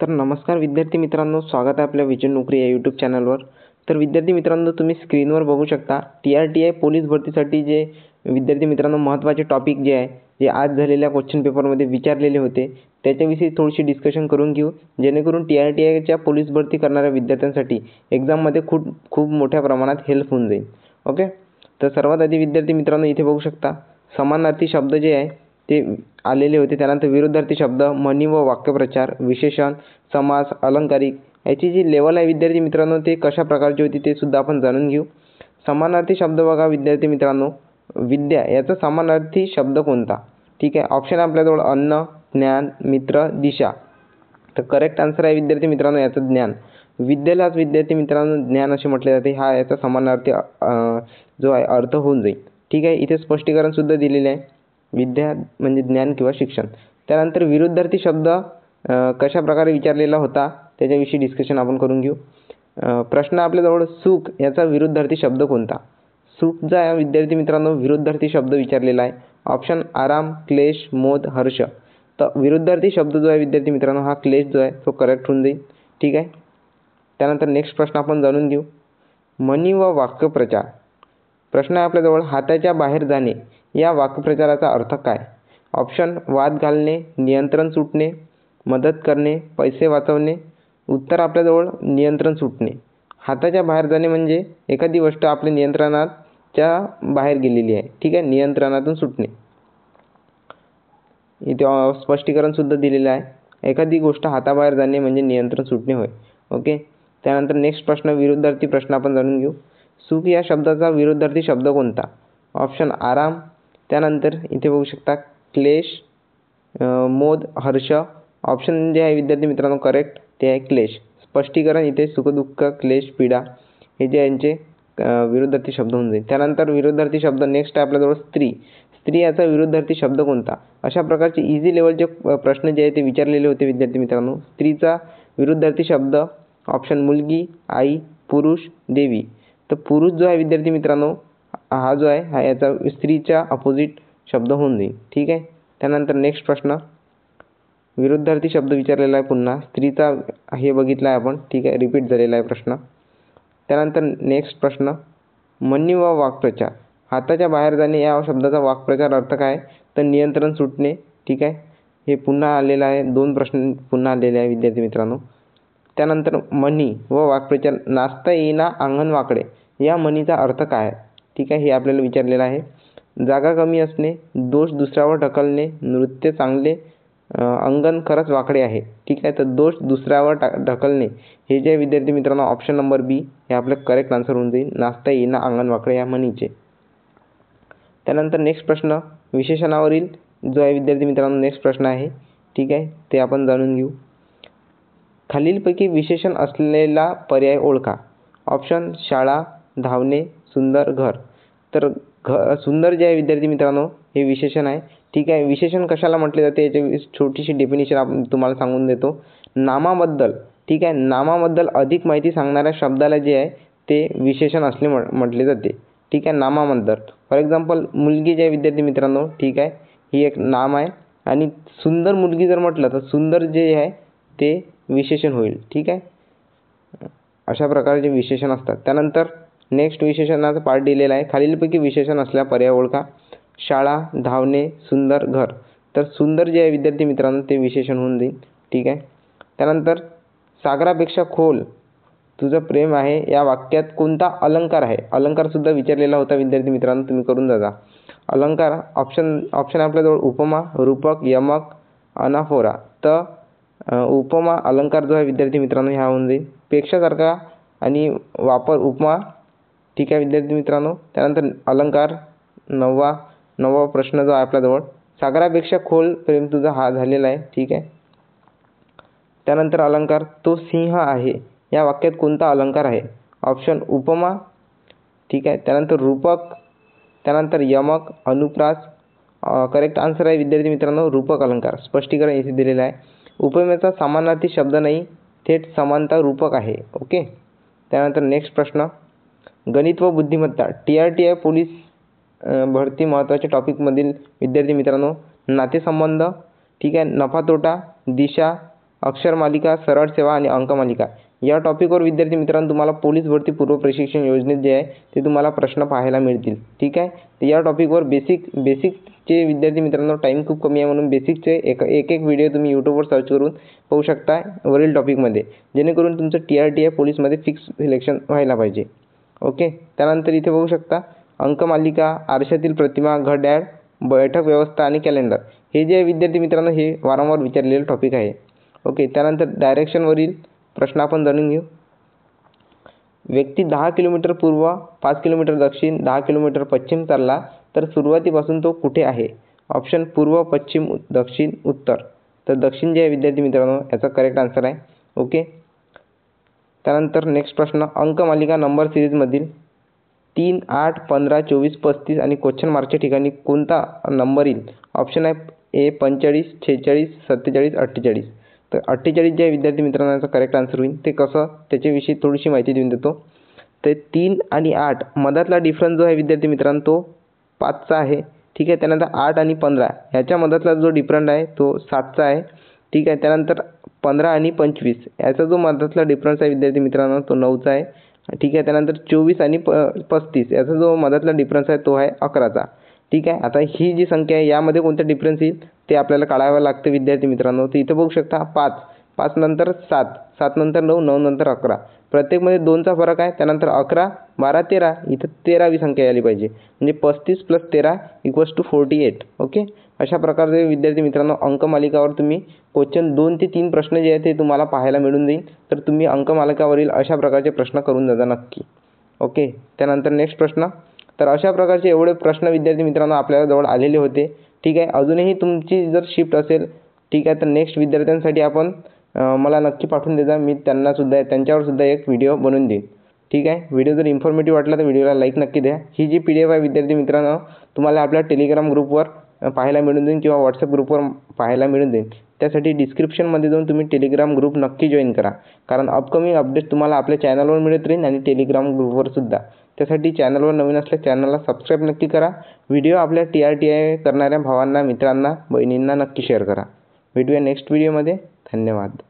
तर नमस्कार विद्यार्थी मित्रांनो, स्वागत आहे आपल्या विजन नोकरी या यूट्यूब चॅनलवर. तर विद्यार्थी मित्रांनो, तुम्ही स्क्रीनवर बघू शकता TRTI पोलीस भरतीसाठी जे विद्यार्थी मित्रांनो महत्त्वाचे टॉपिक जे आहे, जे आज झालेल्या क्वेश्चन पेपरमध्ये विचारलेले होते, त्याच्याविषयी थोडीशी डिस्कशन करून घेऊ, जेणेकरून TRTIच्या पोलीस भरती करणाऱ्या विद्यार्थ्यांसाठी एक्झाममध्ये खूप मोठ्या प्रमाणात हेल्प होऊन जाईल. ओके. तर सर्वात आधी विद्यार्थी मित्रांनो इथे बघू शकता समानार्थी शब्द जे आहे ते आलेले होते. त्यानंतर विरुद्धार्थी शब्द, म्हणी व वाक्यप्रचार, विशेषण, समास, अलंकारिक याची जी लेवल आहे विद्यार्थी मित्रांनो ते कशा प्रकारची होती ते सुद्धा आपण जाणून घेऊ. समानार्थी शब्द बघा विद्यार्थी मित्रांनो, विद्या याचा समानार्थी शब्द कोणता? ठीक आहे. ऑप्शन आपल्याजवळ अन्न, ज्ञान, मित्र, दिशा. तर करेक्ट आन्सर आहे विद्यार्थी मित्रांनो याचं ज्ञान. विद्येलाच विद्यार्थी मित्रांनो ज्ञान असे म्हटले जाते. हा याचा समानार्थी जो आहे अर्थ होऊन जाईल. ठीक आहे. इथे स्पष्टीकरण सुद्धा दिलेले आहे. विद्या म्हणजे ज्ञान किंवा शिक्षण. त्यानंतर विरुद्धार्थी शब्द कशा प्रकारे विचारलेला होता त्याच्याविषयी डिस्कशन आपण करून घेऊ. प्रश्न आपल्याजवळ सुख याचा विरुद्धार्थी शब्द कोणता? सुख जो आहे विद्यार्थी मित्रांनो विरुद्धार्थी शब्द विचारलेला आहे. ऑप्शन आराम, क्लेश, मोद, हर्ष. तर विरुद्धार्थी शब्द जो आहे विद्यार्थी मित्रांनो हा क्लेश जो आहे तो करेक्ट होऊन जाईल. ठीक आहे. त्यानंतर नेक्स्ट प्रश्न आपण जाणून घेऊ. म्हणी व वाक्यप्रचार. प्रश्न आहे आपल्याजवळ हाताच्या बाहेर जाणे या वाक्यप्रचाराचा अर्थ काय? ऑप्शन वाद घालणे, नियंत्रण सुटणे, मदत करणे, पैसे वाचवणे. उत्तर आपल्याजवळ नियंत्रण सुटणे. हाताच्या बाहेर जाणे म्हणजे एखादी गोष्ट आपल्या नियंत्रणाच्या बाहेर गेलेली आहे. ठीक आहे. नियंत्रणातून सुटणे. इथे स्पष्टीकरण सुद्धा दिलेलं आहे. एखादी गोष्ट हाताबाहेर जाणे म्हणजे नियंत्रण सुटणे होय. ओके. त्यानंतर नेक्स्ट प्रश्न विरुद्धार्थी प्रश्न आपण जाणून घेऊ. सुख या शब्दाचा विरुद्धार्थी शब्द कोणता? ऑप्शन आराम. त्यानंतर इथे बघू शकता क्लेश, मोद, हर्ष. ऑप्शन जे आहे विद्यार्थी मित्रांनो करेक्ट ते आहे क्लेश. स्पष्टीकरण इथे सुखदुःख, क्लेश, पीडा हे जे यांचे विरुद्धार्थी शब्द होऊन जाईल. त्यानंतर विरुद्धार्थी शब्द नेक्स्ट आहे आपल्याजवळ स्त्री. स्त्री याचा विरुद्धार्थी शब्द कोणता? अशा प्रकारचे इझी लेवलचे प्रश्न जे आहे ते विचारलेले होते विद्यार्थी मित्रांनो. स्त्रीचा विरुद्धार्थी शब्द ऑप्शन मुलगी, आई, पुरुष, देवी. तर पुरुष जो आहे विद्यार्थी मित्रांनो हा जो आहे हा याचा स्त्रीच्या अपोजिट शब्द होऊन जाईल. ठीक आहे. त्यानंतर नेक्स्ट प्रश्न विरुद्धार्थी शब्द विचारलेला आहे पुन्हा स्त्रीचा हे बघितला आहे आपण. ठीक आहे. रिपीट झालेला आहे प्रश्न. त्यानंतर नेक्स्ट प्रश्न म्हणी व वाक्प्रचार. हाताच्या बाहेर जाणे या शब्दाचा वाक्प्रचार अर्थ काय? तर नियंत्रण सुटणे. ठीक आहे. हे पुन्हा आलेलं आहे. 2 प्रश्न पुन्हा आलेले आहे विद्यार्थी मित्रांनो. त्यानंतर म्हणी व वाक्प्रचार. नाचता येईना अंगण वाकडे या म्हणीचा अर्थ काय आहे? ठीक आहे. हे आपल्याला विचारलेलं आहे. जागा कमी असणे, दोष दुसऱ्यावर ढकलणे, नृत्य चांगले, अंगण खरंच वाकडे आहे. ठीक आहे. तर दोष दुसऱ्यावर ढकलणे हे जे विद्यार्थी मित्रांनो ऑप्शन नंबर बी हे आपलं करेक्ट आन्सर होऊन जाईल. नाचता येईना अंगण वाकडे या म्हणीचे. त्यानंतर नेक्स्ट प्रश्न विशेषणावरील जो आहे विद्यार्थी मित्रांनो नेक्स्ट प्रश्न आहे. ठीक आहे. ते आपण जाणून घेऊ. खालीलपैकी विशेषण असलेला पर्याय ओळखा. ऑप्शन शाळा, धावणे, सुंदर, घर. तर सुंदर जे आहे विद्यार्थी मित्रांनो हे विशेषण आहे. ठीक आहे. विशेषण कशाला म्हटले जाते याची छोटीशी डेफिनेशन आपण तुम्हाला सांगून देतो. नामाबद्दल. ठीक आहे. नामाबद्दल अधिक माहिती सांगणाऱ्या शब्दाला जे आहे ते विशेषण असले म्हटले जाते. ठीक आहे. नामाबद्दल फॉर एक्झाम्पल मुलगी जे आहे विद्यार्थी मित्रांनो ठीक आहे ही एक नाम आहे आणि सुंदर मुलगी जर म्हटलं तर सुंदर जे आहे ते विशेषण होईल. ठीक आहे. अशा प्रकारचे विशेषण असतात. त्यानंतर नेक्स्ट विशेषणाचा पार्ट दिलेला आहे. खालीलपैकी विशेषण असल्या पर्याय ओळखा. शाळा, धावणे, सुंदर, घर. तर सुंदर जे आहे विद्यार्थी मित्रांनो ते विशेषण होऊन जाईल. ठीक आहे. त्यानंतर सागरापेक्षा खोल तुझं प्रेम आहे या वाक्यात कोणता अलंकार आहे? अलंकार सुद्धा विचारलेला होता विद्यार्थी मित्रांनो तुम्ही करून जा. अलंकार ऑप्शन आपल्याजवळ उपमा, रूपक, यमक, अनाफोरा. तर उपमा अलंकार जो आहे विद्यार्थी मित्रांनो ह्या होऊन जाईल. पेक्षासारखा आणि वापर उपमा. ठीक आहे विद्यार्थी मित्रांनो. त्यानंतर अलंकार नववा प्रश्न जो आहे आपल्याजवळ सागरापेक्षा खोल प्रेम तुझा हा झालेला आहे. ठीक आहे. त्यानंतर अलंकार तो सिंह आहे या वाक्यात कोणता अलंकार आहे? ऑप्शन उपमा. ठीक आहे. त्यानंतर रूपक, त्यानंतर यमक, अनुप्रास. करेक्ट आन्सर आहे विद्यार्थी मित्रांनो रूपक अलंकार. स्पष्टीकरण इथे दिलेलं आहे. उपमेचा समानार्थी शब्द नाही, थेट समानता रूपक आहे. ओके. त्यानंतर नेक्स्ट प्रश्न गणित व बुद्धिमत्ता. TRTI पोलीस भरती महत्त्वाच्या टॉपिकमधील विद्यार्थी मित्रांनो नातेसंबंध. ठीक आहे. नफा तोटा, दिशा, अक्षरमालिका, सरळ सेवा आणि अंकमालिका या टॉपिकवर विद्यार्थी मित्रांनो तुम्हाला पोलीस भरती पूर्व प्रशिक्षण योजनेत जे आहे ते तुम्हाला प्रश्न पाहायला मिळतील. ठीक आहे. तर या टॉपिकवर बेसिकचे विद्यार्थी मित्रांनो टाईम खूप कमी आहे म्हणून बेसिकचे एक व्हिडिओ तुम्ही यूट्यूबवर सर्च करून पाहू शकता वरील टॉपिकमध्ये, जेणेकरून तुमचं TRTI पोलीसमध्ये फिक्स सिलेक्शन व्हायला पाहिजे. ओके. त्यानंतर इथे बघू शकता अंकमालिका, आरशातील प्रतिमा, घड्याळ, बैठक व्यवस्था आणि कॅलेंडर हे जे विद्यार्थी मित्रांनो हे वारंवार विचारलेले टॉपिक आहे. ओके. त्यानंतर डायरेक्शनवरील प्रश्न आपण जाणून घेऊ. व्यक्ती 10 किलोमीटर पूर्व, 5 किलोमीटर दक्षिण, 10 किलोमीटर पश्चिम चालला तर सुरुवातीपासून तो कुठे आहे? ऑप्शन पूर्व, पश्चिम, दक्षिण, उत्तर. तर दक्षिण जे आहे विद्यार्थी मित्रांनो याचा करेक्ट आन्सर आहे. ओके. त्यानंतर नेक्स्ट प्रश्न अंकमालिका नंबर सिरीजमधील 3, 8, 15, 24, 35 आणि क्वेश्चन मार्कच्या ठिकाणी कोणता नंबर येईल? ऑप्शन आहे ए 45, 46, 47, 48. तर 48 जे आहे विद्यार्थी मित्रांनो याचा करेक्ट आन्सर होईल. ते कसं त्याच्याविषयी थोडीशी माहिती देऊन देतो. ते 3 आणि 8 मधातला डिफरन्स जो आहे विद्यार्थी मित्रांनो तो 5चा आहे. ठीक आहे. त्यानंतर 8 आणि 15 ह्याच्या मधातला जो डिफरन्स आहे तो 7चा आहे. ठीक आहे. त्यानंतर 15 आणि 25 याचा जो मधातला डिफरन्स आहे विद्यार्थी मित्रांनो तो 9चा आहे. ठीक आहे. त्यानंतर 24 आणि 35 याचा जो मधातला डिफरन्स आहे तो आहे 11चा. ठीक आहे. आता ही जी संख्या आहे यामध्ये कोणता डिफरन्स येईल ते आपल्याला काढावं लागतं विद्यार्थी मित्रांनो. तर इथे बघू शकता 5 नंतर 7, 7 नंतर 9, 9 नंतर 11. प्रत्येकमध्ये 2चा फरक आहे. त्यानंतर 11, 12, 13 इथं 13वी संख्या यायला पाहिजे. म्हणजे 35 + 13 = 48. ओके. अशा प्रकारे विद्यार्थी मित्रांनो अंकमालिकावर तुम्ही क्वेश्चन 2 ते 3 प्रश्न जे आहेत ते तुम्हाला पाहायला मिळून जाईल. तर तुम्ही अंकमालिकावरील अशा प्रकारचे प्रश्न करून जा नक्की. ओके. त्यानंतर नेक्स्ट प्रश्न. तर अशा प्रकारचे एवढे प्रश्न विद्यार्थी मित्रांनो आपल्याजवळ आलेले होते. ठीक आहे. अजूनही तुमची जर शिफ्ट असेल ठीक आहे तर नेक्स्ट विद्यार्थ्यांसाठी आपण मला नक्की पाठवून देजा. मी त्यांच्यावर सुद्धा एक व्हिडिओ बनवून देईन. ठीक आहे. व्हिडिओ जर इन्फॉर्मेटिव्ह वाटला तर व्हिडिओला लाईक नक्की द्या. ही जी PDF आहे विद्यार्थी मित्रांनो तुम्हाला आपल्या टेलिग्राम ग्रुपवर पाहायला मिळून जाईल किंवा WhatsApp ग्रुपवर पाहायला मिळून जाईल. त्यासाठी डिस्क्रिप्शनमध्ये जाऊन तुम्ही टेलिग्राम ग्रुप नक्की जॉईन करा. कारण अपकमिंग अपडेट तुम्हाला आपल्या चॅनलवर मिळत राहील आणि टेलिग्राम ग्रुपवर सुद्धा. त्यासाठी चॅनलवर नवीन असल्यास चॅनलला सबस्क्राईब नक्की करा. व्हिडिओ आपल्या TRTI करणाऱ्या भावांना, मित्रांना, बहिणींना नक्की शेअर करा. भेटूया नेक्स्ट व्हिडिओमध्ये. धन्यवाद.